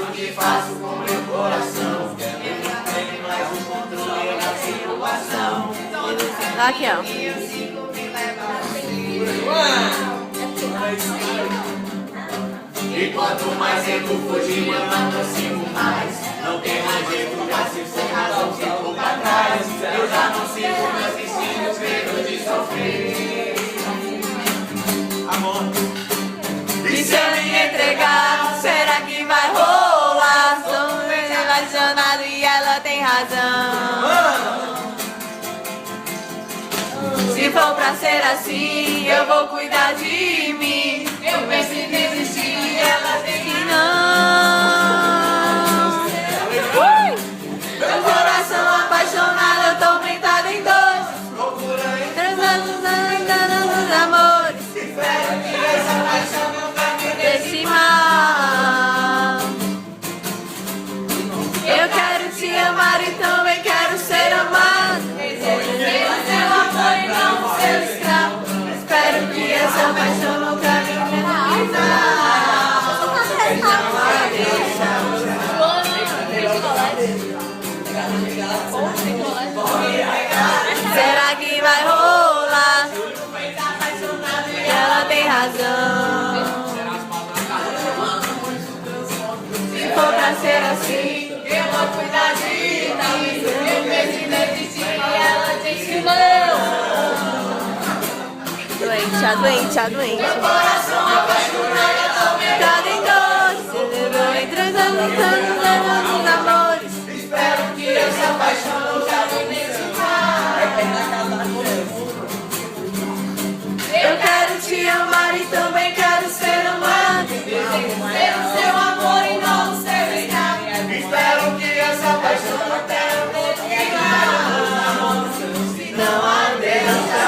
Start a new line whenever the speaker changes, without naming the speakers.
o que faço com meu coração. Eu não tenho mais o controle da situação.
Aqui, ó.
E quanto mais eu fugir, eu não consigo mais. Não tem mais jeito, já se sem razão, fico pra trás. Eu já não sigo meus instintos, medo de sofrer. Amor.
E se eu me entregar, será que vai rolar? Sou relacionado e ela tem razão. Se for pra ser assim, eu vou cuidar de mim. Eu penso em desistir, ela tem que não. Meu coração apaixonado, eu tô aumentado em dois. Transando nos amores.
Espero que essa paixão nunca me
Desse mal. Eu quero te amar e também quero ser amado. Desejo seu amor e não seu escravo. Espero que essa paixão nunca me Será que vai rolar? E ela tem razão. Se for pra ser assim, eu vou cuidar de mim. Eu penso em desistir e ela diz que não. Doente, a doente, a doente. Meu coração apaixonado, eu tô mercado em dois. Se levou em transando nos amores.
Espero que essa paixão nunca me
Eu quero te amar e também quero ser amado. Desejo seu amor e não seu escravo.
Espero que essa paixão não tenha
Não há Deus.